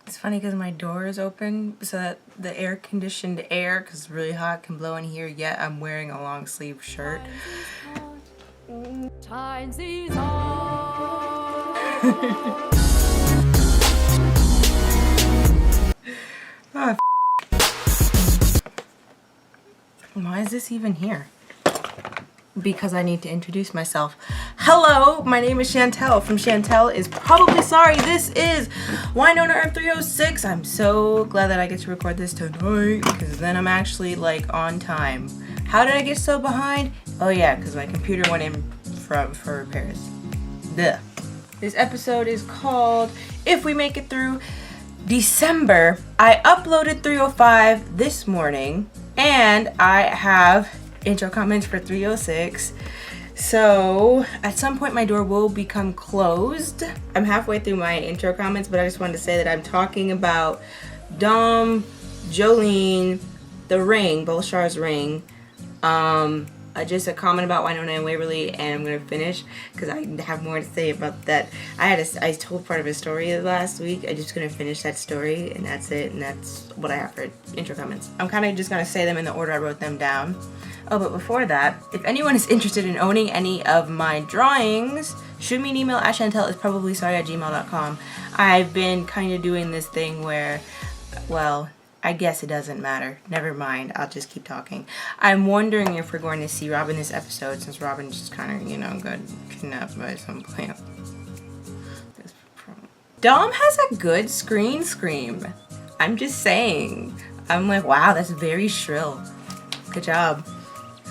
It's funny because my door is open so that the air-conditioned air, because it's really hot, can blow in here, yet I'm wearing a long sleeve shirt. Times is hard. Oh, why is this even here? Because I need to introduce myself. Hello, my name is Shantel from Shantel is Probably Sorry. This is Wynonna Earp 3x06. I'm so glad that I get to record this tonight because then I'm actually like on time. How did I get so behind? Oh yeah, because my computer went in for repairs. Duh. This episode is called If We Make It Through December. I uploaded 305 this morning and I have intro comments for 306. So at some point my door will become closed. I'm halfway through my intro comments, but I just wanted to say that I'm talking about Dom, Jolene, the ring, Bolshar's ring, just a comment about Wynonna and Waverly, and I'm gonna finish because I have more to say about that. I told part of a story last week. I'm just gonna finish that story, and that's it, and that's what I have for intro comments. I'm kind of just gonna say them in the order I wrote them down. Oh, but before that, if anyone is interested in owning any of my drawings, shoot me an email at shantel@gmail.com. I've been kind of doing this thing where, well, I guess it doesn't matter. Never mind. I'll just keep talking. I'm wondering if we're going to see Robin this episode, since Robin just kind of, you know, got kidnapped by some plant. Dom has a good scream. I'm just saying. I'm like, wow, that's very shrill. Good job.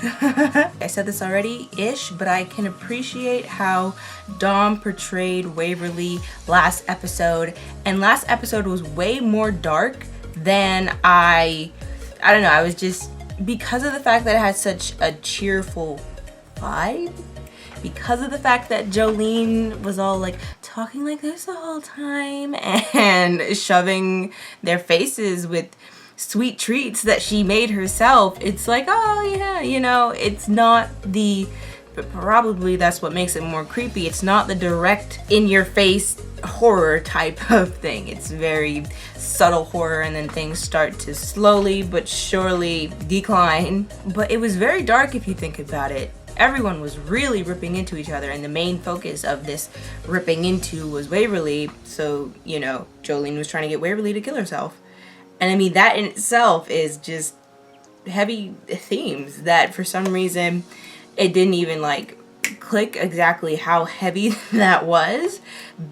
I said this already-ish, but I can appreciate how Dom portrayed Waverly last episode. And last episode was way more dark than I don't know, I was just, because of the fact that it had such a cheerful vibe, because of the fact that Jolene was all like talking like this the whole time and shoving their faces with sweet treats that she made herself, it's like, oh yeah, you know, it's not the, but probably that's what makes it more creepy. It's not the direct in-your-face horror type of thing. It's very subtle horror, and then things start to slowly but surely decline. But it was very dark if you think about it. Everyone was really ripping into each other, and the main focus of this ripping into was Waverly. So, you know, Jolene was trying to get Waverly to kill herself. And I mean, that in itself is just heavy themes that for some reason it didn't even like click exactly how heavy that was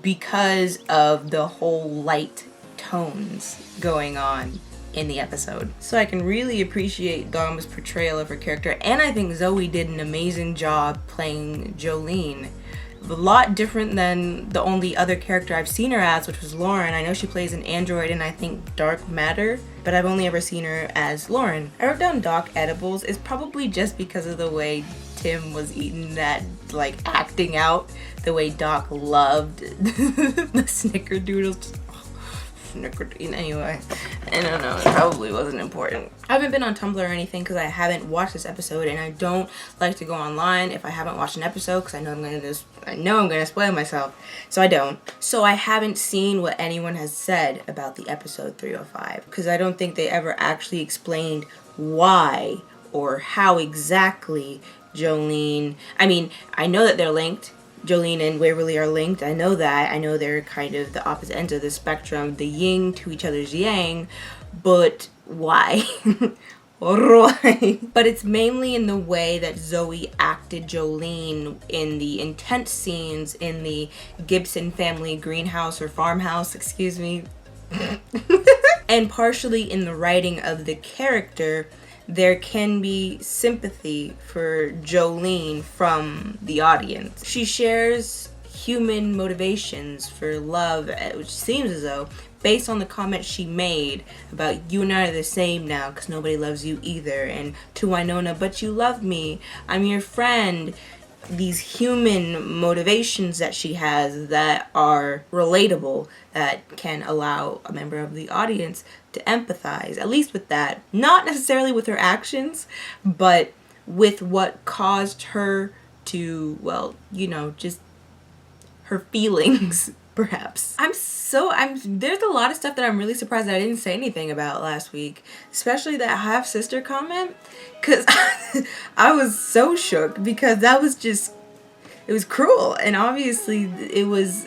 because of the whole light tones going on in the episode. So I can really appreciate Dom's portrayal of her character, and I think Zoe did an amazing job playing Jolene. A lot different than the only other character I've seen her as, which was Lauren. I know she plays an android in, I think, Dark Matter, but I've only ever seen her as Lauren. I wrote down Doc Edibles. It's probably just because of the way Tim was eating that, like, acting out the way Doc loved the snickerdoodles. Anyway, I don't know, it probably wasn't important. I haven't been on Tumblr or anything because I haven't watched this episode, and I don't like to go online if I haven't watched an episode because I know I'm gonna spoil myself, so I don't. So I haven't seen what anyone has said about the episode 305 because I don't think they ever actually explained why or how exactly Jolene, I mean, I know that they're linked. Jolene and Waverly are linked. I know that. I know they're kind of the opposite ends of the spectrum, the yin to each other's yang, but why? Why? But it's mainly in the way that Zoe acted Jolene in the intense scenes in the Gibson family greenhouse or farmhouse, excuse me, and partially in the writing of the character. There can be sympathy for Jolene from the audience. She shares human motivations for love, which seems as though, based on the comment she made about you and I are the same now because nobody loves you either, and to Wynonna, but you love me, I'm your friend. These human motivations that she has that are relatable, that can allow a member of the audience to empathize, at least with that. Not necessarily with her actions, but with what caused her to, well, you know, just her feelings Perhaps. There's a lot of stuff that I'm really surprised that I didn't say anything about last week. Especially that half-sister comment. Because I was so shook because that was just, it was cruel. And obviously it was,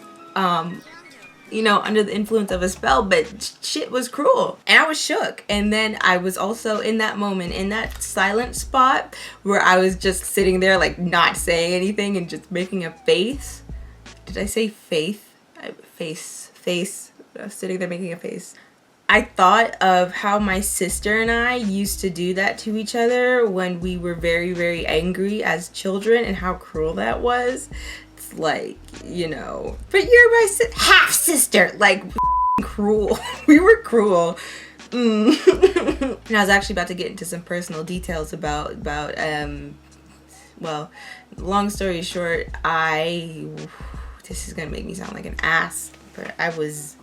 you know, under the influence of a spell, but shit was cruel. And I was shook. And then I was also in that moment, in that silent spot where I was just sitting there like not saying anything and just making a face. Did I say faith? Face. I was sitting there making a face. I thought of how my sister and I used to do that to each other when we were very, very angry as children and how cruel that was. It's like, you know, but you're my half sister. Like, cruel. We were cruel. And I was actually about to get into some personal details about well, long story short, this is gonna make me sound like an ass, but I was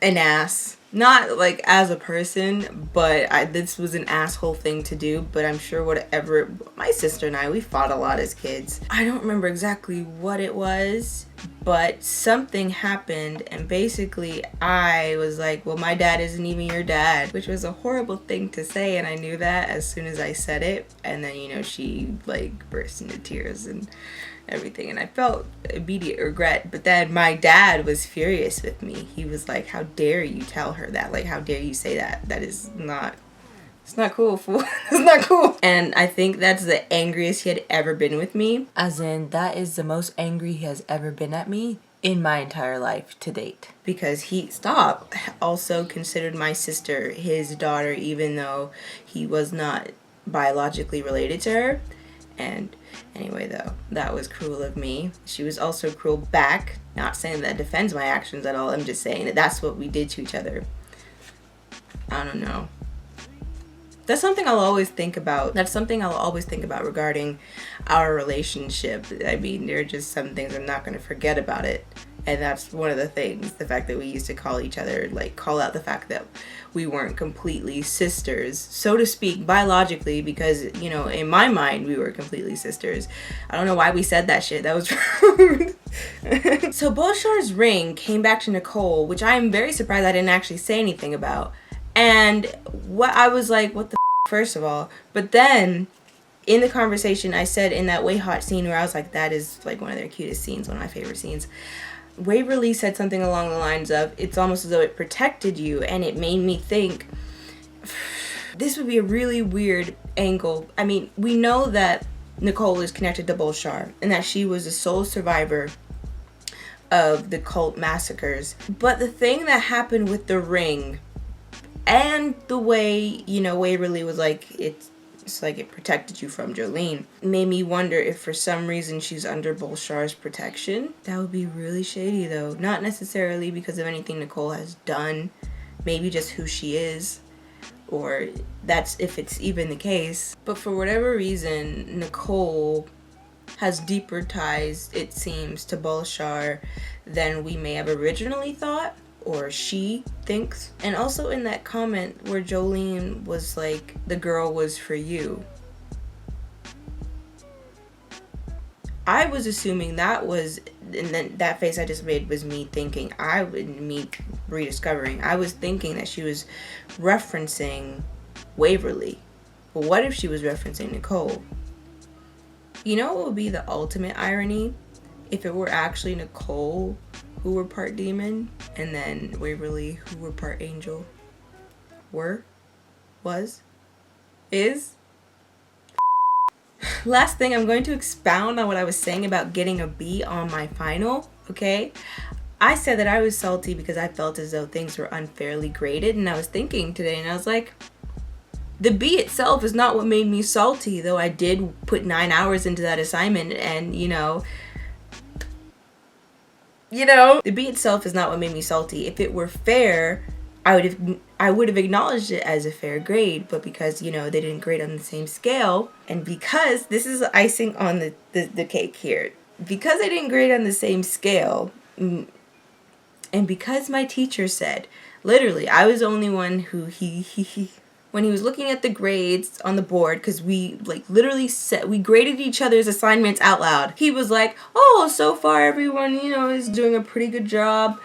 an ass. Not like as a person, but this was an asshole thing to do, but I'm sure whatever, my sister and I, we fought a lot as kids. I don't remember exactly what it was, but something happened and basically I was like, well, my dad isn't even your dad, which was a horrible thing to say, and I knew that as soon as I said it. And then, you know, she like burst into tears and everything, and I felt immediate regret. But then my dad was furious with me. He was like, how dare you tell her that? Like, how dare you say that? That is not, it's not cool, fool. It's not cool. And I think that's the angriest he had ever been with me. As in, that is the most angry he has ever been at me in my entire life to date. Because he, also considered my sister his daughter, even though he was not biologically related to her. And anyway, though, that was cruel of me. She was also cruel back. Not saying that defends my actions at all. I'm just saying that that's what we did to each other. I don't know. That's something I'll always think about. That's something I'll always think about regarding our relationship. I mean, there are just some things I'm not going to forget about it. And that's one of the things, the fact that we used to call each other, like, call out the fact that we weren't completely sisters, so to speak, biologically, because, you know, in my mind, we were completely sisters. I don't know why we said that shit. That was rude. So Beauchart's ring came back to Nicole, which I am very surprised I didn't actually say anything about. And what I was like, what the first of all. But then in the conversation, I said in that Way Hot scene where I was like, that is like one of their cutest scenes, one of my favorite scenes. Waverly said something along the lines of, it's almost as though it protected you, and it made me think, this would be a really weird angle. I mean, we know that Nicole is connected to Beauchart, and that she was the sole survivor of the cult massacres. But the thing that happened with the ring, and the way, you know, Waverly was like, it's like it protected you from Jolene, made me wonder if for some reason she's under Beauchart's protection. That would be really shady though. Not necessarily because of anything Nicole has done, maybe just who she is, or that's if it's even the case. But for whatever reason, Nicole has deeper ties, it seems, to Beauchart than we may have originally thought, or she thinks. And also in that comment where Jolene was like, the girl was for you, I was assuming that was, and then that face I just made was me thinking, me rediscovering, I was thinking that she was referencing Waverly. But what if she was referencing Nicole? You know what would be the ultimate irony? If it were actually Nicole who were part demon, and then Waverly who were part angel. Is. Last thing, I'm going to expound on what I was saying about getting a B on my final, okay? I said that I was salty because I felt as though things were unfairly graded, and I was thinking today, and I was like, the B itself is not what made me salty, though I did put 9 hours into that assignment, and, you know, the B itself is not what made me salty. If it were fair, I would have acknowledged it as a fair grade, but because, you know, they didn't grade on the same scale, and because this is icing on the cake here, because I didn't grade on the same scale, and because my teacher said, literally, I was the only one who when he was looking at the grades on the board, because we like literally we graded each other's assignments out loud. He was like, oh, so far everyone, you know, is doing a pretty good job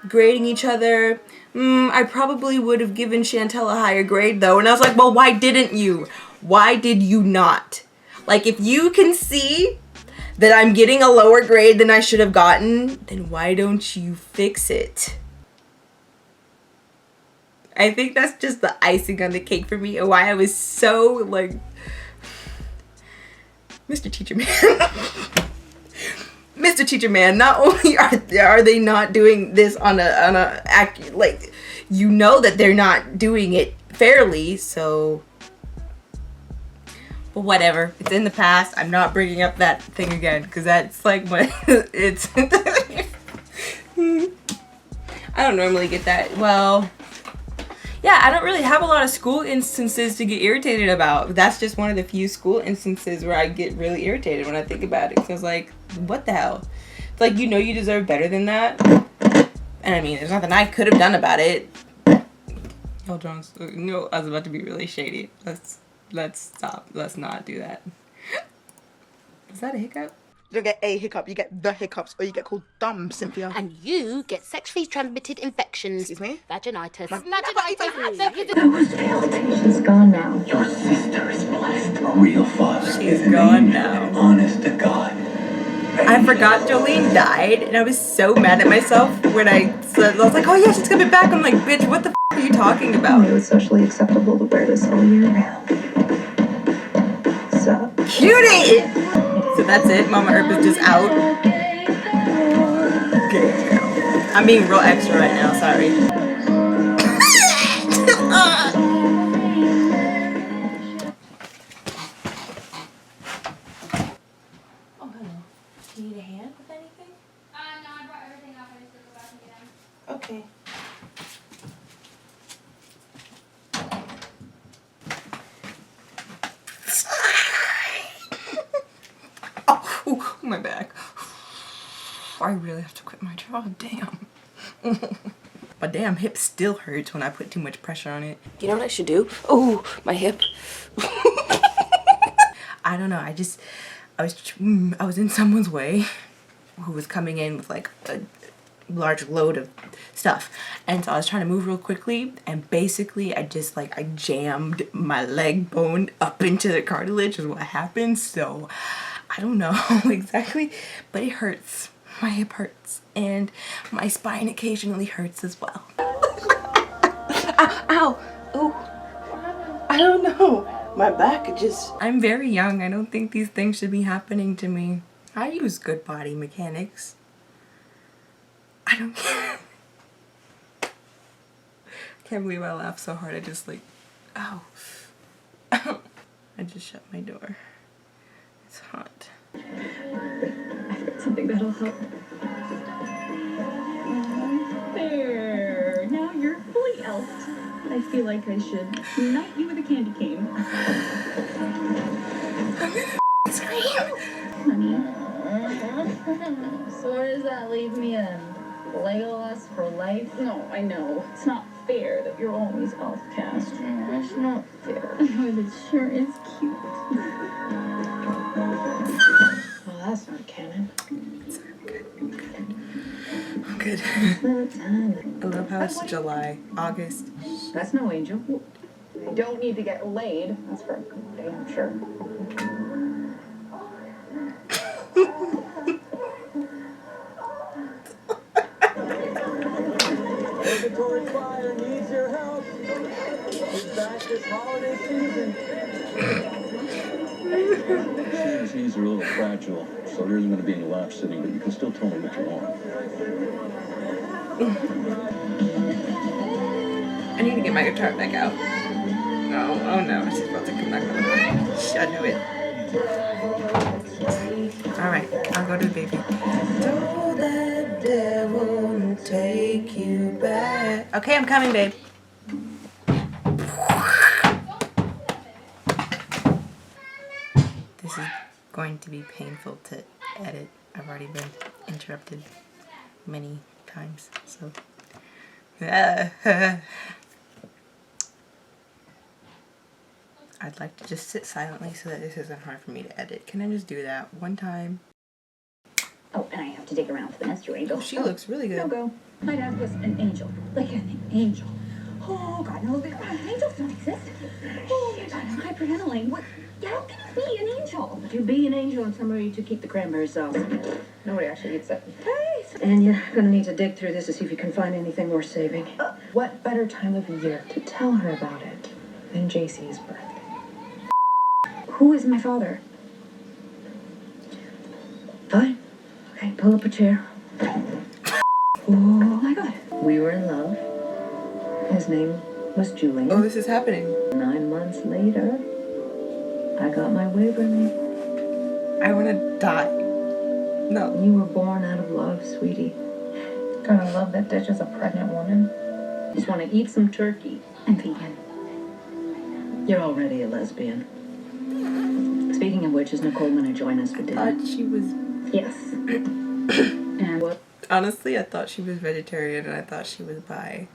grading each other. I probably would have given Shantel a higher grade though. And I was like, well, why didn't you? Why did you not? Like, if you can see that I'm getting a lower grade than I should have gotten, then why don't you fix it? I think that's just the icing on the cake for me, and why I was so like, Mr. Teacher Man. Mr. Teacher Man, not only are they not doing this on a like, you know that they're not doing it fairly, so, but whatever, it's in the past. I'm not bringing up that thing again, because that's like what it's I don't normally get that. Well, yeah, I don't really have a lot of school instances to get irritated about. That's just one of the few school instances where I get really irritated when I think about it. Because, like, what the hell? It's like, you know you deserve better than that. And I mean, there's nothing I could have done about it. Oh, Jones, no, I was about to be really shady. Let's stop. Let's not do that. Is that a hiccup? You don't get a hiccup, you get the hiccups, or you get called dumb, Cynthia. And you get sexually transmitted infections. Excuse me? Vaginitis. She's gone now. Your sister is blessed. A real father. She's gone now. Honest to God. I forgot Jolene died, and I was so mad at myself when I was like, oh yeah, she's coming back. I'm like, bitch, what the f are you talking about? It was socially acceptable to wear this all year round. So Cutie! So that's it, Mama Earp is just out. Okay. I'm being real extra right now, sorry. Oh, hello. Do you need a hand with anything? No, I brought everything up. I just took it back and get them. Okay. Oh, my back. I really have to quit my job, damn. My damn hip still hurts when I put too much pressure on it. You know what I should do? Oh, my hip. I don't know, I was in someone's way who was coming in with like a large load of stuff, and so I was trying to move real quickly, and basically I jammed my leg bone up into the cartilage is what happened. So I don't know exactly, but it hurts. My hip hurts, and my spine occasionally hurts as well. Ow! Oh, I don't know. My back just... I'm very young. I don't think these things should be happening to me. I use good body mechanics. I don't care. Can't believe I laughed so hard. I just like... Ow. I just shut my door. It's hot. I've got something that'll help. There. Now you're fully elfed. I feel like I should knight you with a candy cane. I'm gonna scream. Honey. So where does that leave me in? Legolas for life? No, I know. It's not fair that you're always outcast. It's not fair. But it sure is cute. Well, that's not canon. I'm good. I love how it's July, August. That's no angel. I don't need to get laid. That's for damn sure. Purgatory Fire needs your help. He's back this holiday season. She's a little fragile, so there isn't going to be any lap sitting, but you can still tell me what you want. I need to get my guitar back out. No, oh no, she's about to come back on the line. I knew it. Alright, I'll go to the baby. Don't let the devil take you back. Okay, I'm coming, babe. This is going to be painful to edit. I've already been interrupted many times, so. I'd like to just sit silently so that this isn't hard for me to edit. Can I just do that one time? Oh, and I have to dig around for the nest angle. Oh, she looks really good. No go. My dad was an angel. Like an angel. Oh, God, no, angels don't exist. Oh, my God, I'm hyperventilating. What? How can you be an angel? To be an angel and somebody to keep the cranberry sauce. Nobody actually eats that. Hey, and you're gonna need to dig through this to see if you can find anything worth saving. What better time of year to tell her about it than JC's birthday? Who is my father? Fine. Okay, pull up a chair. Oh, my God. We were in love. His name was Julian. Oh, this is happening. 9 months later, I got my waiver made. I want to die. No. You were born out of love, sweetie. Kind of love that ditches a pregnant woman. Just want to eat some turkey. I'm vegan. You're already a lesbian. Speaking of which, is Nicole gonna join us for dinner? Thought she was... Yes. And What? Honestly, I thought she was vegetarian and I thought she was bi.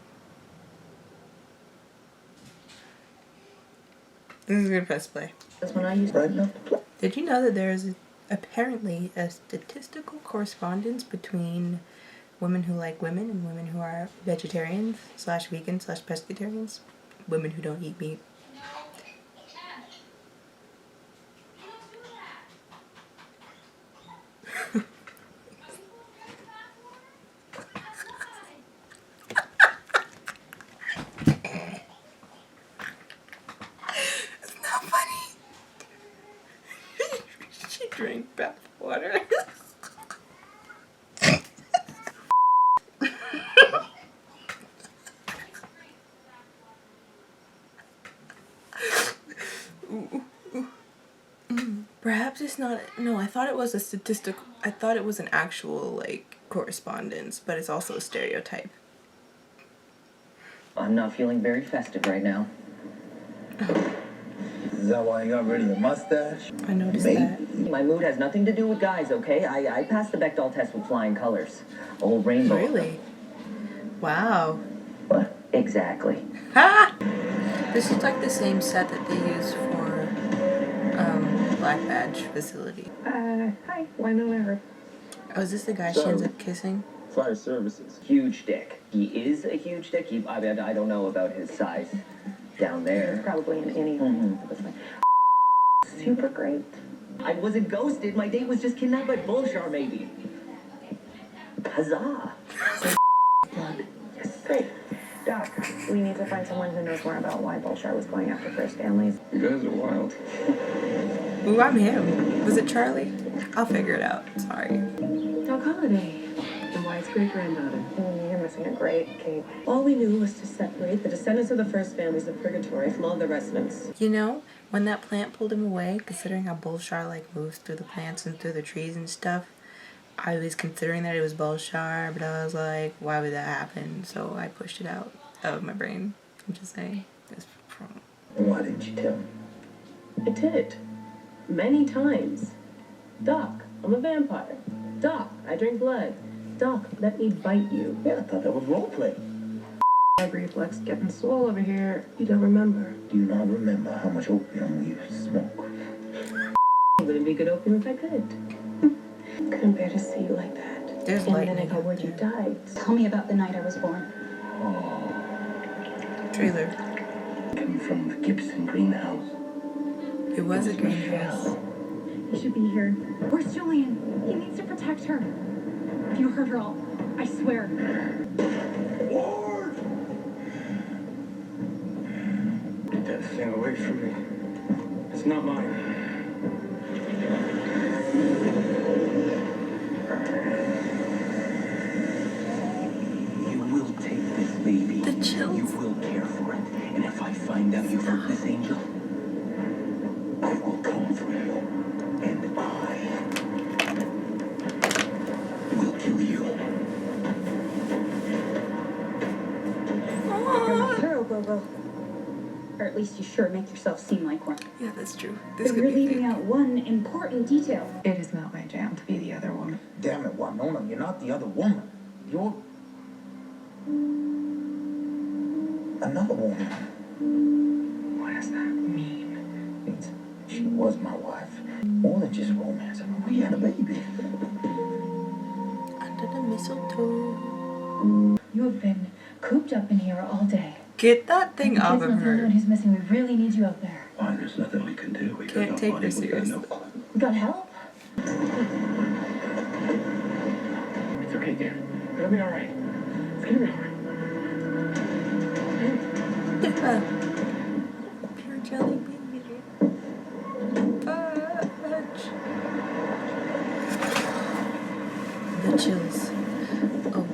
This is gonna press play. That's when I used to play. Did you know that there is apparently a statistical correspondence between women who like women and women who are vegetarians / vegan / pescatarians? Women who don't eat meat. It's not funny. She drank bath water. Perhaps it's not. No, I thought it was a statistical. I thought it was an actual like correspondence, but it's also a stereotype. I'm not feeling very festive right now. Is that why you got rid of your mustache? I noticed that. My mood has nothing to do with guys, okay? I passed the Bechdel test with flying colors. A whole rainbow. Really? Wow. What? Exactly. Ha! This is like the same set that they use for Black Badge facility. hi, Wynonna Earp. Oh, is this the guy she ends up kissing? Fire services. Huge dick. He is a huge dick. I don't know about his size down there. Probably in any. Super great. I wasn't ghosted. My date was just kidnapped by Bullshar, maybe. Huzzah. Yes, great. Doc, we need to find someone who knows more about why Bullshar was going after first families. You guys are wild. Ooh, I'm him. Was it Charlie? I'll figure it out. Sorry. Doc Holliday, the wife's great-granddaughter. You're missing a great Kate. All we knew was to separate the descendants of the first families of Purgatory from all the residents. You know, when that plant pulled him away, considering how Bullshar like moves through the plants and through the trees and stuff, I was considering that it was Bullshar, but I was like, why would that happen? So I pushed it out of my brain. I'm just saying. Why didn't you tell me? I did. Many times. Doc, I'm a vampire. Doc, I drink blood. Doc, let me bite you. Yeah, I thought that was roleplay. Reflex getting swole over here. You don't remember. Do you not remember how much opium we used to smoke? It wouldn't be good opium if I could. Couldn't bear to see you like that. There's And then I lightning got out word you there. died. Tell me about the night I was born. Trailer. Came from the Gibson greenhouse. It was a greenhouse. He should be here. Where's Julian? He needs to protect her. If you hurt her, I swear. Lord! Get that thing away from me. It's not mine. You will take this baby. The chills. You will care for it. And if I find out you hurt this angel, I will come for you. And I will kill you. Hero Bobo. Or at least you sure make yourself seem like one. Yeah, that's true. This But could you're be leaving out one important detail. It is not my jam to be the other woman. Damn it, Wynonna, you're not the other woman. You're another woman. What does that mean? She was my wife. More than just romance. I mean, we had a baby. Under the mistletoe. You have been cooped up in here all day. Get that thing off of her. Someone who's missing. We really need you out there. Why, there's nothing we can do. We Can't got no take money. her We got no seriously. clue. We got help. It's okay, dear. It'll be all right. It's gonna be all right. Pure jelly baby. Fudge. The chills. Oh.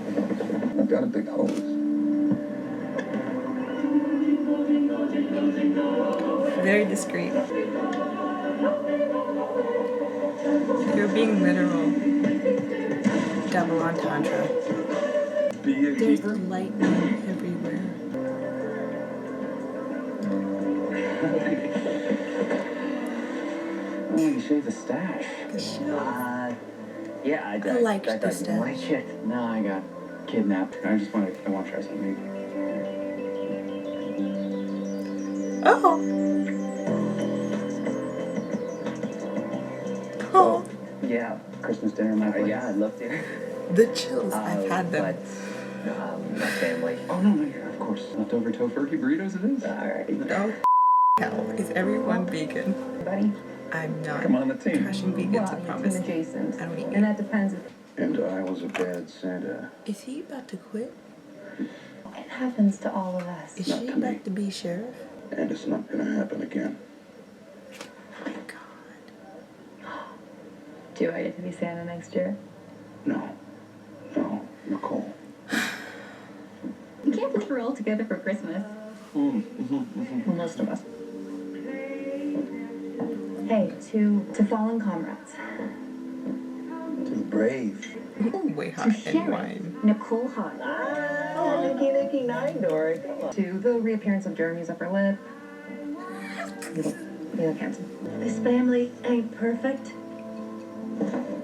I've got a big hose. Very discreet. They're being literal. Double entendre. Be a There's keeper. lightning everywhere. Oh, you shaved the stash. The chills. Yeah, I liked the thought you stash. liked it. No, I got kidnapped. I want to try something. Oh. Oh. Yeah, Christmas dinner, my yeah, I'd love to. The chills. I've had them. But, my family. Oh, no, yeah, of course. Leftover tofurkey burritos it is? Alright. Oh, hell. Is everyone vegan? Buddy. I'm not. Come on the team. Trashing vegans, I promise. adjacent. I don't eat And meat. that depends. And I was a bad Santa. Is he about to quit? It happens to all of us. Is Not she to me. about to be sheriff? And it's not gonna happen again. Oh my god. Do I get to be Santa next year? No. No, Nicole. You can't believe we're all together for Christmas. Well, most of us. Hey, to fallen comrades. To the brave. Way To hot and Sheriff wine. Nicole Hart. Oh, Nicky, nine, Dory. Come on. To the reappearance of Jeremy's upper lip. You look handsome. This family ain't perfect,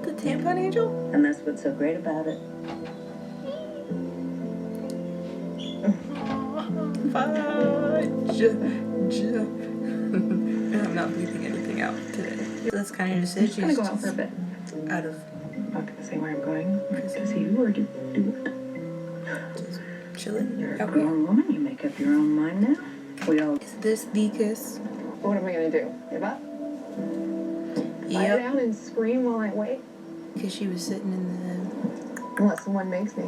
The tampon angel? And that's what's so great about it. Fudge. I'm not bleeping anything out today. That's kind of just I'm it. just gonna go out for a bit. Out of I'm not gonna say where I'm going. To see you or do what? just chilling. You're a Okay. grown woman. You make up your own mind now. We all. Is this the kiss? What am I gonna do? Give up? Lie Yep. down and scream while I wait? Because she was sitting in Unless someone makes me.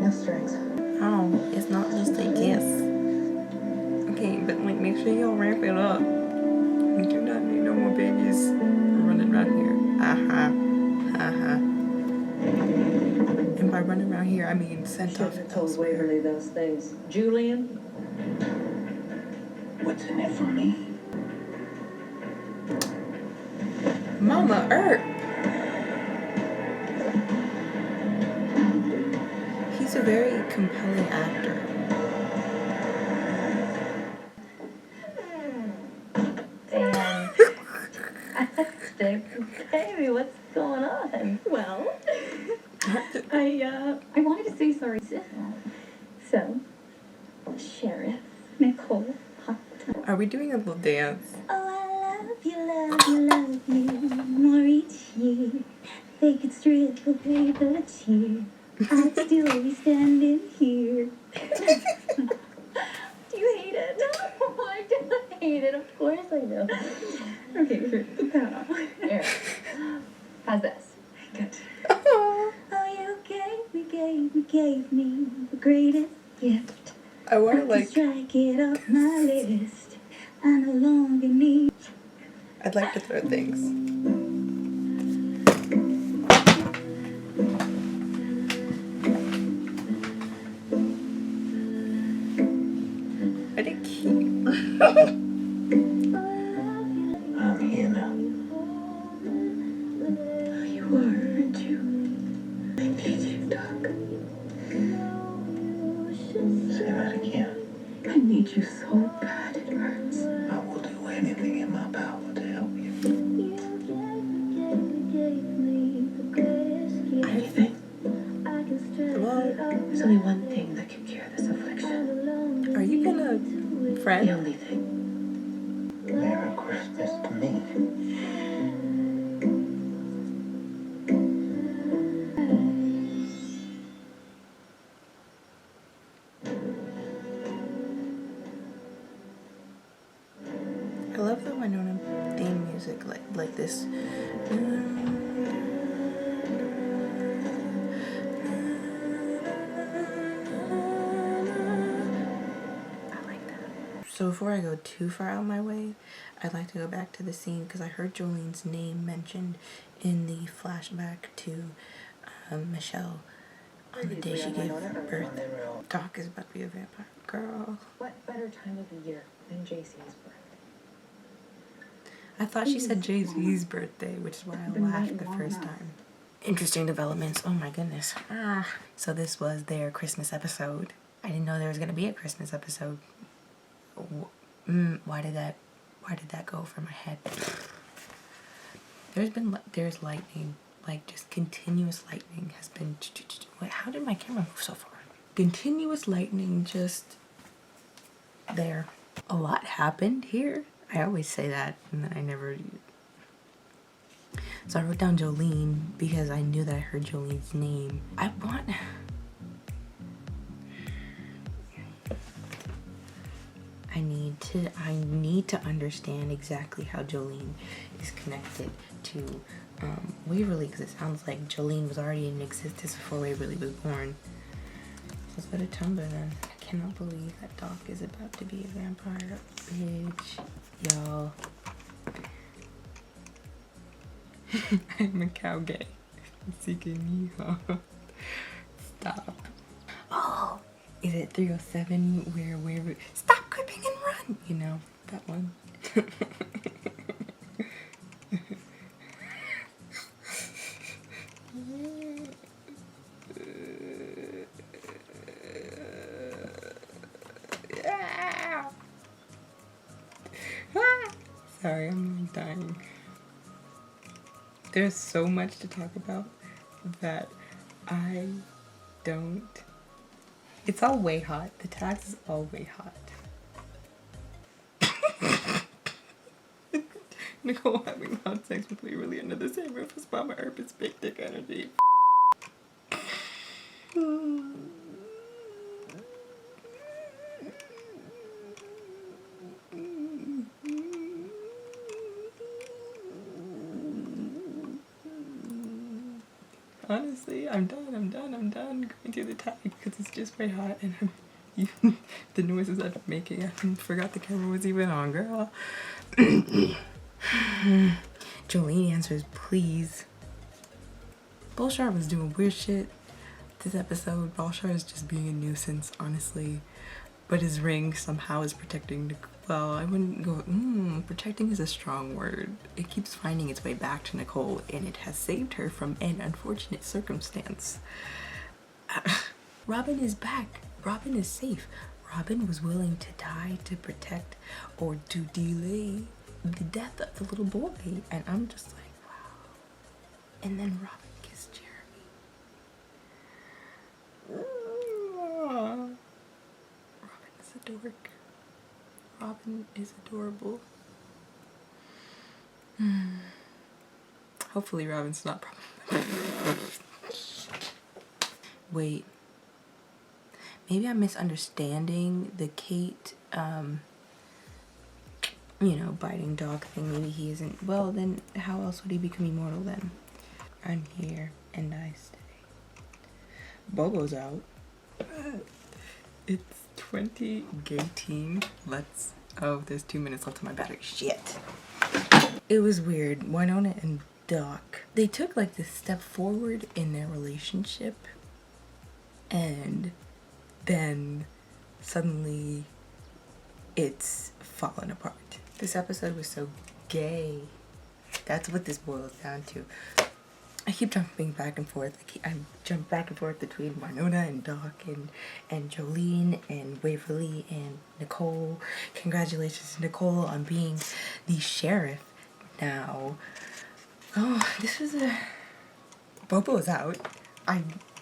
No strings. Oh, it's not just a kiss. Okay, but like make sure y'all wrap it up. We do not need no more babies running around here. And by running around here, I mean sent Should off have told elsewhere. Waverly those things. Julian? What's in it for me? Mama Earp. He's a very compelling actor. Baby, what's going on? Well, I wanted to say sorry. So, Sheriff Nicole Hart. Are we doing a little dance? Oh, I love you more each year. They could strip away the tear. I'd still be standing here. Do you hate it? No, I don't hate it. Of course I do. Okay, here, put that on. Here. How's this? Good. Oh, you gave me the greatest gift. I want to like. Strike it off my list. I no longer need. I'd like to throw things. I did cute. I'm here now. You are, aren't you? I need you, Doc. Say that again. I need you so bad it hurts. I will do anything in my power to help you. Anything. Well, only one thing that can cure this affliction. Are you gonna The friend? only thing. Merry Christmas to me. I love the Wynonna theme music, like this. So before I go too far out my way, I'd like to go back to the scene because I heard Jolene's name mentioned in the flashback to Michelle on the day she gave birth. Doc is about to be a vampire. Girl. What better time of the year than JC's birthday? I thought she said Jay-Z's birthday, which is why I laughed the first time. Interesting developments. Oh my goodness. So this was their Christmas episode. I didn't know there was going to be a Christmas episode. Why did that go over my head? There's lightning, like just continuous lightning has been. Wait, how did my camera move so far? Continuous lightning, just there. A lot happened here. I always say that, and then I never. So I wrote down Jolene because I knew that I heard Jolene's name. I need to understand exactly how Jolene is connected to Waverly, because it sounds like Jolene was already in existence before Waverly was born. Let's go to Tumblr then. I cannot believe that Doc is about to be a vampire. Bitch, y'all. I'm a cow gay. Seeking you. Stop. Oh, is it 307 where stop creeping and run? You know, that one. Sorry, I'm dying. There's so much to talk about that I don't. It's all way hot. The tax is all way hot. Nicole having hot sex with Waverly under the same roof as Wynonna Earp is big dick energy. Honestly, I'm done going through the tag because it's just way hot and the noises I'm making, I forgot the camera was even on, girl. Jolene answers, please. Bullshard was doing weird shit this episode. Bullshard is just being a nuisance, honestly. But his ring somehow is protecting, well, I wouldn't go, protecting is a strong word. It keeps finding its way back to Nicole, and it has saved her from an unfortunate circumstance. Robin is back. Robin is safe. Robin was willing to die to protect or to delay the death of the little boy. And I'm just like, wow. And then Robin kissed Jeremy. Robin is a dork. Robin is adorable. Hopefully Robin's not problematic. Wait. Maybe I'm misunderstanding the Kate, you know, biting dog thing. Maybe he isn't. Well, then how else would he become immortal then? I'm here and I stay. Bobo's out. It's 2018. Oh, there's 2 minutes left on my battery. Shit. It was weird. Wynonna and Doc, they took like this step forward in their relationship, and then suddenly it's fallen apart. This episode was so gay. That's what this boils down to. I keep jumping back and forth. I jump back and forth between Wynonna and Doc and Jolene and Waverly and Nicole. Congratulations to Nicole on being the sheriff now. Oh, this was a... Bobo's out.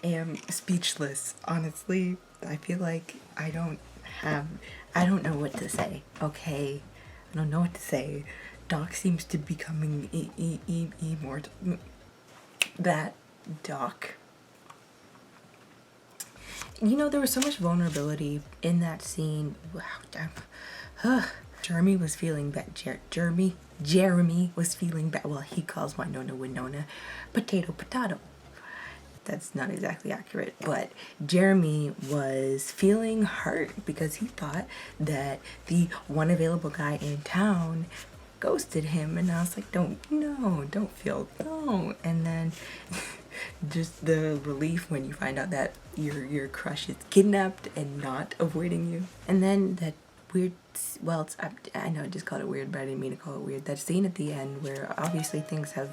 am speechless, honestly. I feel like I don't know what to say, okay? I don't know what to say. Doc seems to be becoming immortal. That Doc. You know, there was so much vulnerability in that scene. Wow, Jeremy was feeling bad. Jeremy was feeling bad. Well, he calls Wynonna potato. That's not exactly accurate, but Jeremy was feeling hurt because he thought that the one available guy in town ghosted him, and I was like, don't feel. And then just the relief when you find out that your crush is kidnapped and not avoiding you. And then that weird, well, I know I just called it weird, but I didn't mean to call it weird. That scene at the end where obviously things have,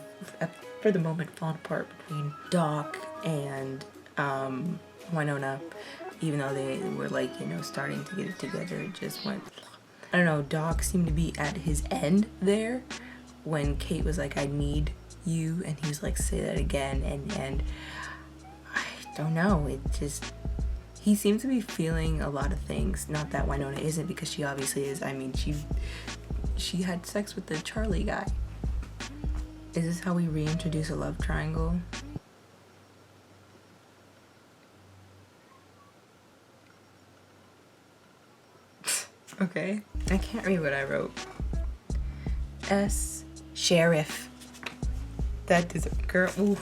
for the moment, fallen apart between Doc and Wynonna, even though they were like, you know, starting to get it together. It just went, I don't know, Doc seemed to be at his end there when Kate was like, I need you, and he was like, say that again, and I don't know, it just, he seems to be feeling a lot of things. Not that Wynonna isn't, because she obviously is. I mean, she had sex with the Charlie guy. Is this how we reintroduce a love triangle? Okay, I can't read what I wrote. Sheriff. That is a girl. Ooh.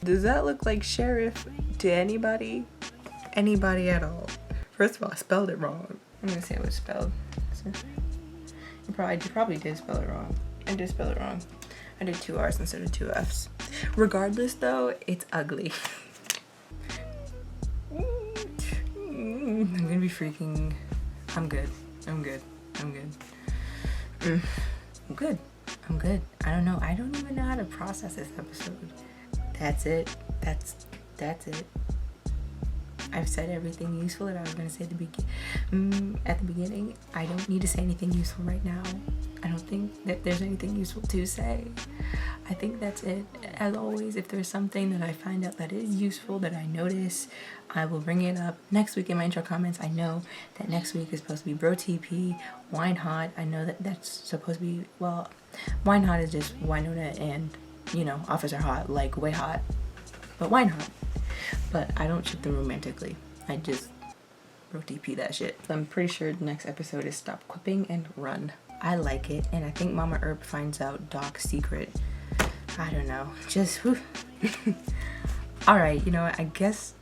Does that look like sheriff to anybody? Anybody at all? First of all, I spelled it wrong. I'm gonna say it was spelled. You probably did spell it wrong. I did spell it wrong. I did 2 R's instead of 2 F's. Regardless though, it's ugly. I'm gonna be freaking. I'm good. I don't know. I don't even know how to process this episode. That's it. That's it. I've said everything useful that I was going to say at the beginning. I don't need to say anything useful right now. I don't think that there's anything useful to say. I think that's it. As always, if there's something that I find out that is useful, that I notice, I will bring it up next week in my intro comments. I know that next week is supposed to be Bro TP, Wine Hot. I know that that's supposed to be, well, Wine Hot is just Wynonna and, you know, Officer Hot, like way hot, but Wine Hot. But I don't ship them romantically. I just Bro TP that shit. I'm pretty sure the next episode is Stop Quipping and Run. I like it, and I think Mama Earp finds out Doc's secret. I don't know. Just, whew. Alright, you know what? I guess,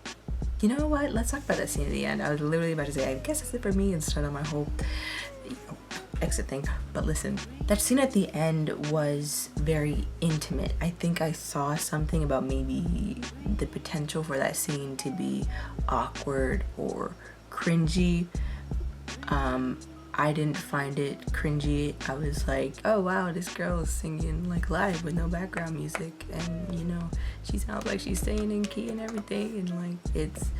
you know what? Let's talk about that scene at the end. I was literally about to say, I guess that's it for me, and start on my whole, you know, exit thing. But listen, that scene at the end was very intimate. I think I saw something about maybe the potential for that scene to be awkward or cringy. I didn't find it cringy. I was like, oh wow, this girl is singing like live with no background music, and you know, she sounds like she's staying in key and everything, and like it's,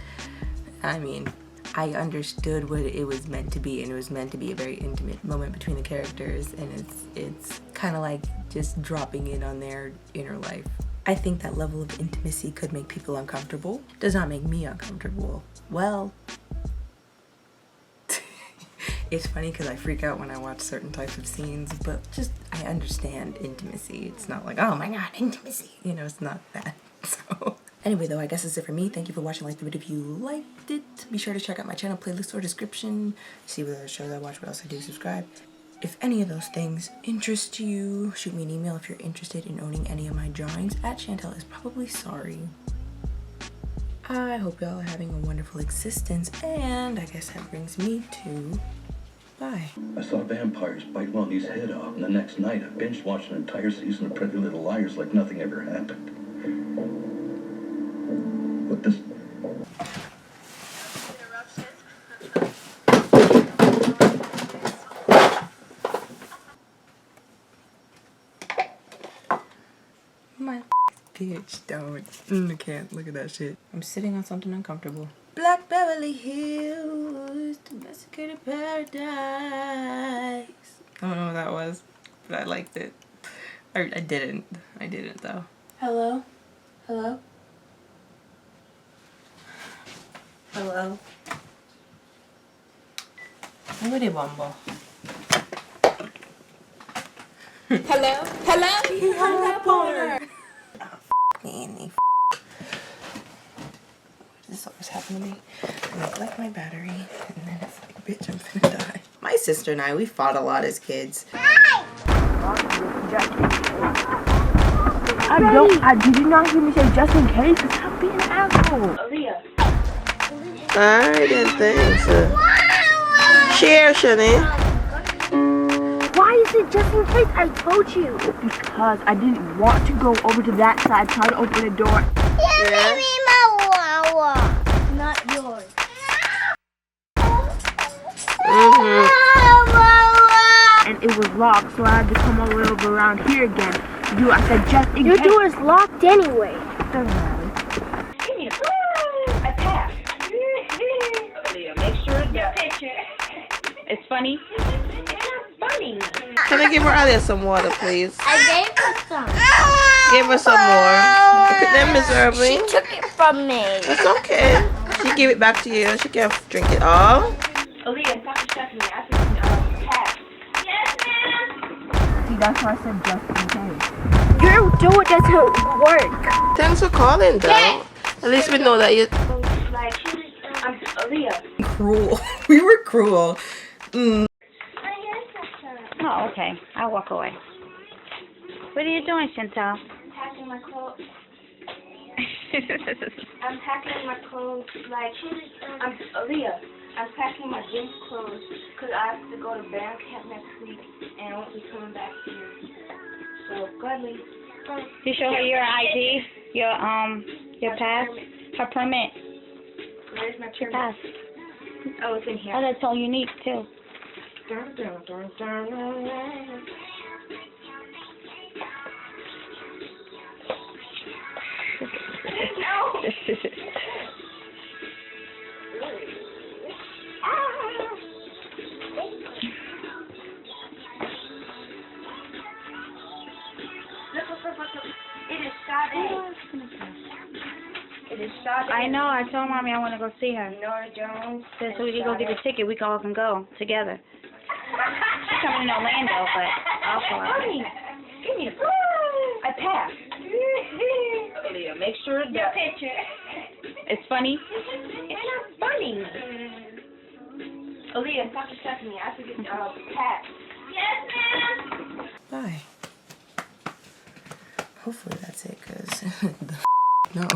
I mean, I understood what it was meant to be, and it was meant to be a very intimate moment between the characters, and it's kind of like just dropping in on their inner life. I think that level of intimacy could make people uncomfortable. Does not make me uncomfortable. Well, it's funny because I freak out when I watch certain types of scenes, but just, I understand intimacy. It's not like, oh my god, intimacy. You know, it's not that. So anyway though, I guess that's it for me. Thank you for watching. Like the video if you liked it. Be sure to check out my channel playlist or description. See what other shows I watch, what else I do, subscribe. If any of those things interest you, shoot me an email if you're interested in owning any of my drawings at Shantel is probably sorry. I hope y'all are having a wonderful existence, and I guess that brings me to bye. I saw vampires bite Wendy's head off, and the next night I binge watched an entire season of Pretty Little Liars like nothing ever happened. What this? My bitch, don't. I can't look at that shit. I'm sitting on something uncomfortable. Black Beverly Hills, domesticated paradise. I don't know what that was, but I liked it. I didn't though. Hello? Hello? Hello. Nobody bumble. Hello? Hello? He hung up on her. Oh, me and me. This always happened to me. I neglect my battery, and then it's like, bitch, I'm finna die. My sister and I, we fought a lot as kids. Did you not hear me say just in case? Stop being an asshole. I didn't think so. Share, Shani. Why is it just in case? I told you. Because I didn't want to go over to that side, try to open the door. Yeah. Not yours. And it was locked, so I had to come all the way over around here again. I said just in case. Your door is locked anyway. Doesn't matter. I passed. Make sure the picture. It's funny. It's not funny. Can I give her Alia some water, please? I gave her some. Give her some more. Look at them miserably. She took it from me. It's okay. She gave it back to you. She can't drink it all. Aaliyah, stop distracting me. I said pass. Yes, ma'am. See, that's why I said just in case. Your door doesn't work. Thanks for calling, though. Yes. At least we know that you... Like, Aaliyah. Cruel. We were cruel. Mm. Oh, okay. I'll walk away. What are you doing, Shantel? Packing my clothes. I'm packing my clothes. Like, Aaliyah. I'm packing my gym clothes because I have to go to band camp next week and I won't be coming back here. So, gladly. You show her your ID, your pass, her permit. Where's my Your permit? pass. Oh, it's in here. Oh, that's all you need too. Dun, dun, dun, dun, dun, dun. It is Sade. It is Sade. I know. I told Mommy I want to go see her. Nora Jones. So we can go get a ticket. We all can go together. She's coming in Orlando, but I'll fly. Mommy, give me I passed. Aaliyah, make sure the picture. It's funny. It's not funny. Aaliyah, stop distracting me. I have to get pass. Yes, ma'am. Bye. Hopefully that's it, because no.